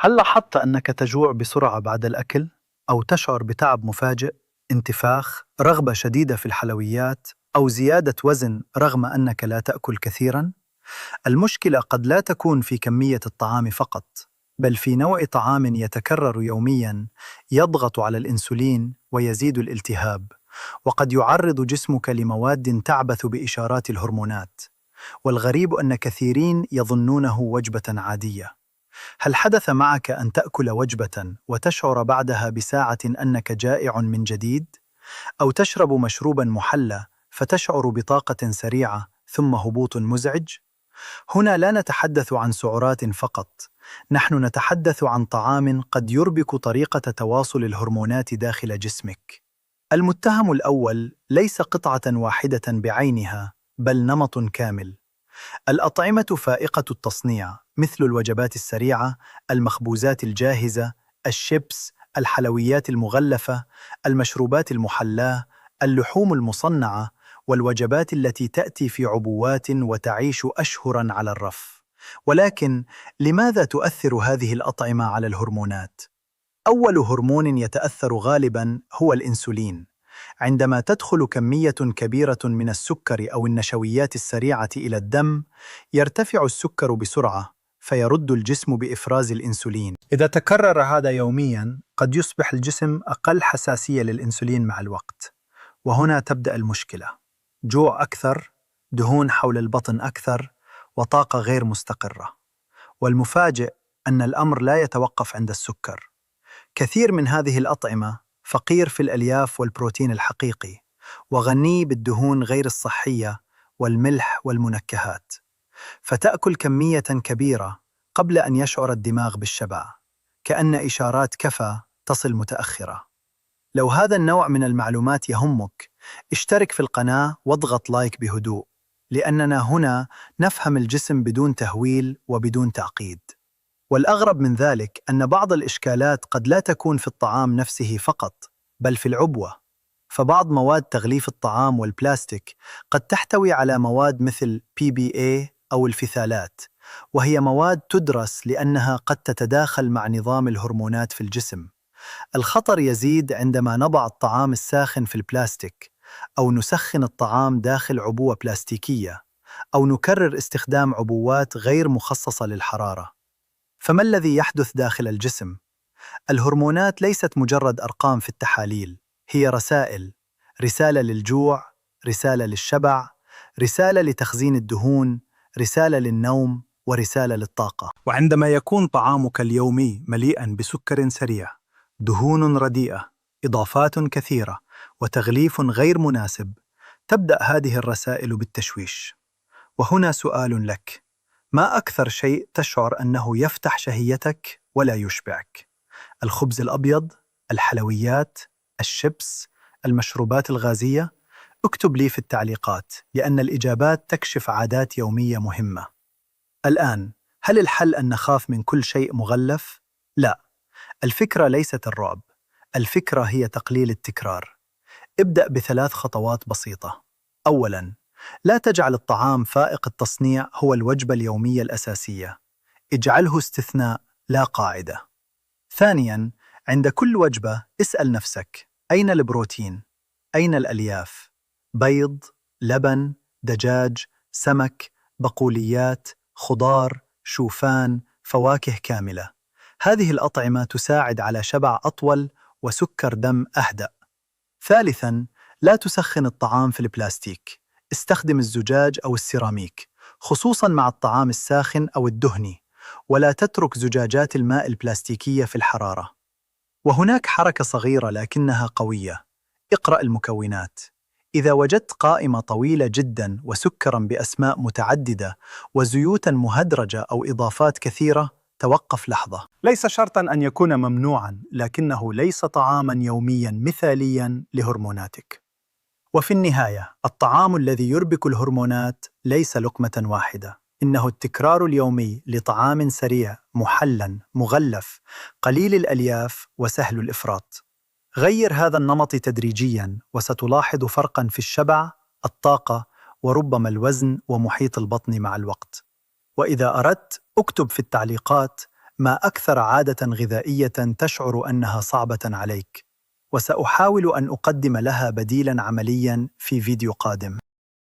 هل لاحظت أنك تجوع بسرعة بعد الأكل؟ أو تشعر بتعب مفاجئ، انتفاخ، رغبة شديدة في الحلويات، أو زيادة وزن رغم أنك لا تأكل كثيراً؟ المشكلة قد لا تكون في كمية الطعام فقط، بل في نوع طعام يتكرر يومياً يضغط على الإنسولين ويزيد الالتهاب، وقد يعرض جسمك لمواد تعبث بإشارات الهرمونات. والغريب أن كثيرين يظنونه وجبة عادية. هل حدث معك أن تأكل وجبة وتشعر بعدها بساعة أنك جائع من جديد؟ أو تشرب مشروبا محلى فتشعر بطاقة سريعة ثم هبوط مزعج؟ هنا لا نتحدث عن سعرات فقط، نحن نتحدث عن طعام قد يربك طريقة تواصل الهرمونات داخل جسمك. المتهم الأول ليس قطعة واحدة بعينها، بل نمط كامل. الأطعمة فائقة التصنيع مثل الوجبات السريعة، المخبوزات الجاهزة، الشيبس، الحلويات المغلفة، المشروبات المحلاة، اللحوم المصنعة، والوجبات التي تأتي في عبوات وتعيش أشهراً على الرف. ولكن لماذا تؤثر هذه الأطعمة على الهرمونات؟ أول هرمون يتأثر غالباً هو الإنسولين. عندما تدخل كمية كبيرة من السكر أو النشويات السريعة إلى الدم، يرتفع السكر بسرعة، فيرد الجسم بإفراز الإنسولين. إذا تكرر هذا يومياً، قد يصبح الجسم أقل حساسية للإنسولين مع الوقت. وهنا تبدأ المشكلة: جوع أكثر، دهون حول البطن أكثر، وطاقة غير مستقرة. والمفاجئ أن الأمر لا يتوقف عند السكر. كثير من هذه الأطعمة فقير في الألياف والبروتين الحقيقي، وغني بالدهون غير الصحية والملح والمنكهات، فتأكل كمية كبيرة قبل أن يشعر الدماغ بالشبع، كأن إشارات كفى تصل متأخرة. لو هذا النوع من المعلومات يهمك، اشترك في القناة واضغط لايك بهدوء، لأننا هنا نفهم الجسم بدون تهويل وبدون تعقيد. والأغرب من ذلك أن بعض الإشكالات قد لا تكون في الطعام نفسه فقط، بل في العبوة. فبعض مواد تغليف الطعام والبلاستيك قد تحتوي على مواد مثل PBA أو الفثالات، وهي مواد تدرس لأنها قد تتداخل مع نظام الهرمونات في الجسم. الخطر يزيد عندما نضع الطعام الساخن في البلاستيك، أو نسخن الطعام داخل عبوة بلاستيكية، أو نكرر استخدام عبوات غير مخصصة للحرارة. فما الذي يحدث داخل الجسم؟ الهرمونات ليست مجرد أرقام في التحاليل، هي رسائل: رسالة للجوع، رسالة للشبع، رسالة لتخزين الدهون، رسالة للنوم، ورسالة للطاقة. وعندما يكون طعامك اليومي مليئاً بسكر سريع، دهون رديئة، إضافات كثيرة، وتغليف غير مناسب، تبدأ هذه الرسائل بالتشويش. وهنا سؤال لك: ما أكثر شيء تشعر أنه يفتح شهيتك ولا يشبعك؟ الخبز الأبيض، الحلويات، الشيبس، المشروبات الغازية؟ اكتب لي في التعليقات، لأن الإجابات تكشف عادات يومية مهمة. الآن، هل الحل أن نخاف من كل شيء مغلف؟ لا، الفكرة ليست الرعب، الفكرة هي تقليل التكرار. ابدأ بثلاث خطوات بسيطة. أولاً، لا تجعل الطعام فائق التصنيع هو الوجبة اليومية الأساسية. اجعله استثناء لا قاعدة. ثانياً، عند كل وجبة اسأل نفسك: أين البروتين؟ أين الألياف؟ بيض، لبن، دجاج، سمك، بقوليات، خضار، شوفان، فواكه كاملة. هذه الأطعمة تساعد على شبع أطول وسكر دم أهدأ. ثالثاً، لا تسخن الطعام في البلاستيك. استخدم الزجاج أو السيراميك، خصوصاً مع الطعام الساخن أو الدهني، ولا تترك زجاجات الماء البلاستيكية في الحرارة. وهناك حركة صغيرة لكنها قوية: اقرأ المكونات. إذا وجدت قائمة طويلة جداً وسكراً بأسماء متعددة وزيوتاً مهدرجة أو إضافات كثيرة، توقف لحظة. ليس شرطاً أن يكون ممنوعاً، لكنه ليس طعاماً يومياً مثالياً لهرموناتك. وفي النهاية، الطعام الذي يربك الهرمونات ليس لقمة واحدة، إنه التكرار اليومي لطعام سريع، محلى، مغلف، قليل الألياف وسهل الإفراط. غير هذا النمط تدريجياً، وستلاحظ فرقاً في الشبع، الطاقة، وربما الوزن ومحيط البطن مع الوقت. وإذا أردت، اكتب في التعليقات: ما أكثر عادة غذائية تشعر أنها صعبة عليك، وسأحاول أن أقدم لها بديلاً عملياً في فيديو قادم.